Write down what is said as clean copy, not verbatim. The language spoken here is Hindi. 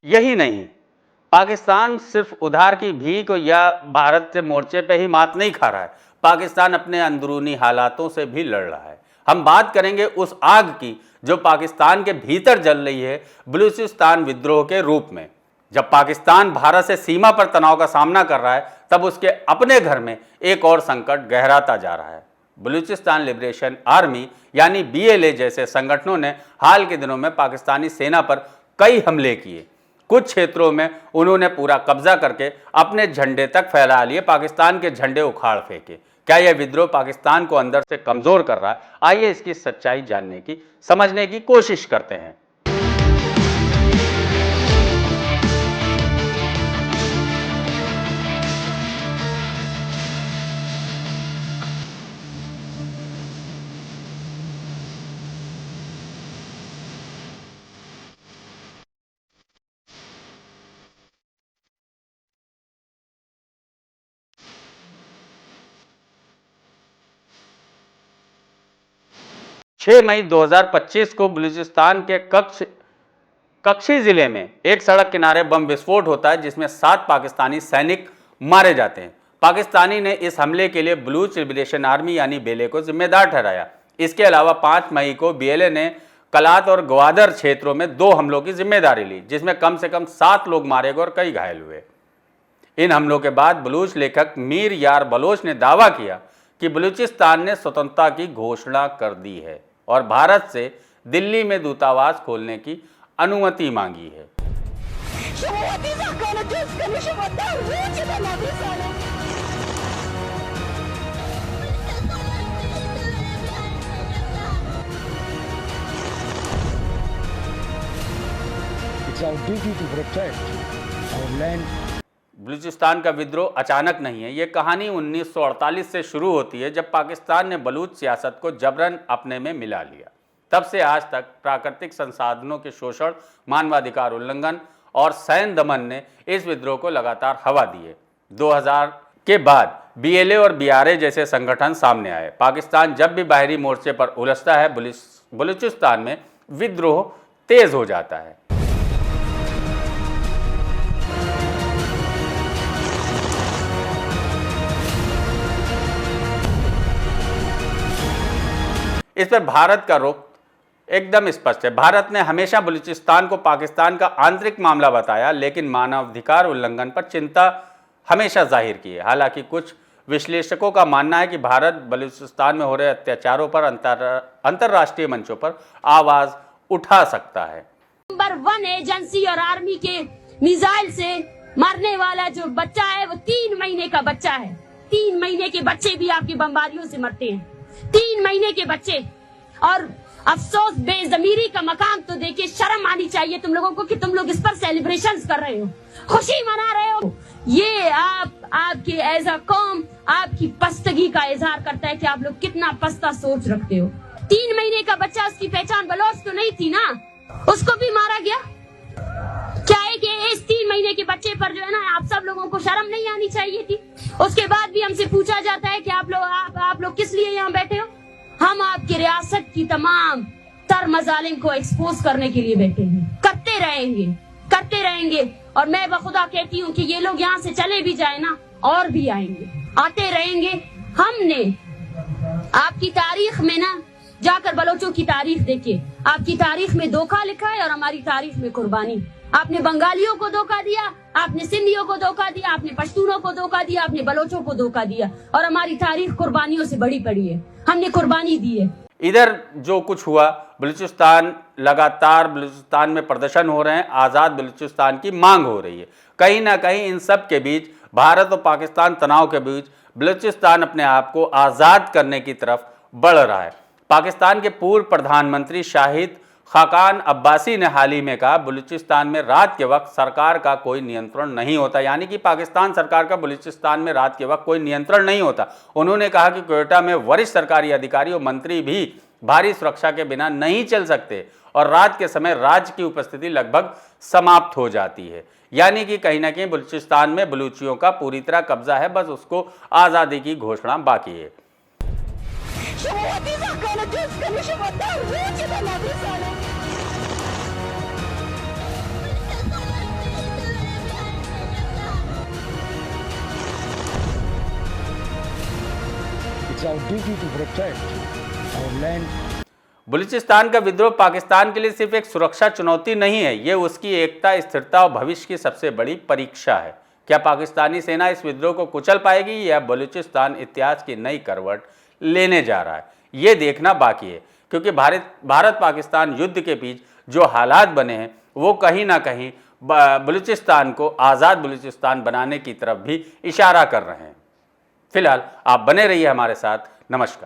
यही नहीं, पाकिस्तान सिर्फ उधार की भीख या भारत से मोर्चे पे ही मात नहीं खा रहा है, पाकिस्तान अपने अंदरूनी हालातों से भी लड़ रहा है। हम बात करेंगे उस आग की जो पाकिस्तान के भीतर जल रही है, बलूचिस्तान विद्रोह के रूप में। जब पाकिस्तान भारत से सीमा पर तनाव का सामना कर रहा है, तब उसके अपने घर में एक और संकट गहराता जा रहा है। बलूचिस्तान लिबरेशन आर्मी यानी BLA जैसे संगठनों ने हाल के दिनों में पाकिस्तानी सेना पर कई हमले किए। कुछ क्षेत्रों में उन्होंने पूरा कब्जा करके अपने झंडे तक फैला लिए, पाकिस्तान के झंडे उखाड़ फेंके। क्या यह विद्रोह पाकिस्तान को अंदर से कमजोर कर रहा है? आइए इसकी सच्चाई जानने की, समझने की कोशिश करते हैं। 6 मई 2025 को बलूचिस्तान के कक्षी जिले में एक सड़क किनारे बम विस्फोट होता है, जिसमें 7 पाकिस्तानी सैनिक मारे जाते हैं। पाकिस्तानी ने इस हमले के लिए बलूच लिबरेशन आर्मी यानी BLA को जिम्मेदार ठहराया। इसके अलावा 5 मई को BLA ने कलात और ग्वादर क्षेत्रों में 2 हमलों की जिम्मेदारी ली, जिसमें कम से कम 7 लोग मारे गए और कई घायल हुए। इन हमलों के बाद बलूच लेखक मीर यार बलोच ने दावा किया कि बलूचिस्तान ने स्वतंत्रता की घोषणा कर दी है और भारत से दिल्ली में दूतावास खोलने की अनुमति मांगी है। It's our duty to protect our land. Balochistan का विद्रोह अचानक नहीं है। ये कहानी 1948 से शुरू होती है, जब पाकिस्तान ने बलूच सियासत को जबरन अपने में मिला लिया। तब से आज तक प्राकृतिक संसाधनों के शोषण, मानवाधिकार उल्लंघन और सैन्य दमन ने इस विद्रोह को लगातार हवा दी है। 2000 के बाद BLA और BRA जैसे संगठन सामने आए। पाकिस्तान जब भी बाहरी मोर्चे पर उलझता है, बलूचिस्तान में विद्रोह तेज हो जाता है। इस पर भारत का रुख एकदम स्पष्ट है। भारत ने हमेशा बलूचिस्तान को पाकिस्तान का आंतरिक मामला बताया, लेकिन मानवाधिकार उल्लंघन पर चिंता हमेशा जाहिर की है। हालांकि कुछ विश्लेषकों का मानना है कि भारत बलूचिस्तान में हो रहे अत्याचारों पर अंतर्राष्ट्रीय मंचों पर आवाज उठा सकता है। नंबर 1 एजेंसी और आर्मी के मिसाइल से मरने वाला जो बच्चा है, वो 3 महीने का बच्चा है। 3 महीने के बच्चे भी आपकी बमबारियों से मरते हैं। 3 महीने के बच्चे। और अफसोस, बेज़मीरी का मकाम तो देखिए, शर्म आनी चाहिए तुम लोगों को कि तुम लोग इस पर सेलिब्रेशंस कर रहे हो, खुशी मना रहे हो। ये आपके एज अ कौम आपकी पस्तगी का इजहार करता है कि आप लोग कितना पस्ता सोच रखते हो। 3 महीने का बच्चा, उसकी पहचान बलोच तो नहीं थी ना, उसको भी मारा गया। क्या है कि इस 3 महीने के बच्चे पर जो है ना, आप सब लोगों को शर्म नहीं आनी चाहिए थी? उसके बाद भी हमसे पूछा जाता है कि आप लोग किस लिए यहाँ बैठे हो? हम आपकी रियासत की तमाम तर मजालिम को एक्सपोज करने के लिए बैठे हैं। करते रहेंगे। और मैं बखुदा कहती हूँ कि ये लोग यहाँ से चले भी जाए ना, और भी आएंगे, आते रहेंगे। हमने आपकी तारीख में ना जाकर बलोचों की तारीख देखिए, आपकी तारीख में धोखा लिखा है और हमारी तारीख में कुर्बानी। आपने बंगालियों को धोखा दिया, आपने सिंधियों को धोखा दिया, आपने पश्तूनों को धोखा दिया, आपने बलोचों को धोखा दिया, और हमारी तारीख कुर्बानियों से बड़ी पड़ी है। हमने कुर्बानी दी है। इधर जो कुछ हुआ, बलूचिस्तान लगातार बलूचिस्तान में प्रदर्शन हो रहे हैं, आज़ाद बलूचिस्तान की मांग हो रही है। कहीं ना कहीं इन सब के बीच, भारत और पाकिस्तान तनाव के बीच, बलूचिस्तान अपने आप को आज़ाद करने की तरफ बढ़ रहा है। पाकिस्तान के पूर्व प्रधानमंत्री शाहिद खाकान अब्बासी ने हाल ही में कहा, बलूचिस्तान में रात के वक्त सरकार का कोई नियंत्रण नहीं होता, यानी कि पाकिस्तान सरकार का बलूचिस्तान में रात के वक्त कोई नियंत्रण नहीं होता। उन्होंने कहा कि क्वेटा में वरिष्ठ सरकारी अधिकारी और मंत्री भी भारी सुरक्षा के बिना नहीं चल सकते और रात के समय राज्य की उपस्थिति लगभग समाप्त हो जाती है। यानी कि कहीं ना कहीं बलूचिस्तान में बलूचियों का पूरी तरह कब्जा है, बस उसको आज़ादी की घोषणा बाकी है। our duty to protect our land. Balochistan का विद्रोह पाकिस्तान के लिए सिर्फ एक सुरक्षा चुनौती नहीं है, ये उसकी एकता, स्थिरता और भविष्य की सबसे बड़ी परीक्षा है। क्या पाकिस्तानी सेना इस विद्रोह को कुचल पाएगी या बलूचिस्तान इतिहास की नई करवट लेने जा रहा है, ये देखना बाकी है। क्योंकि भारत पाकिस्तान युद्ध के बीच जो हालात बने हैं वो कहीं ना कहीं बलूचिस्तान को आज़ाद बलूचिस्तान बनाने की तरफ भी इशारा कर रहे हैं। फिलहाल आप बने रहिए हमारे साथ। नमस्कार।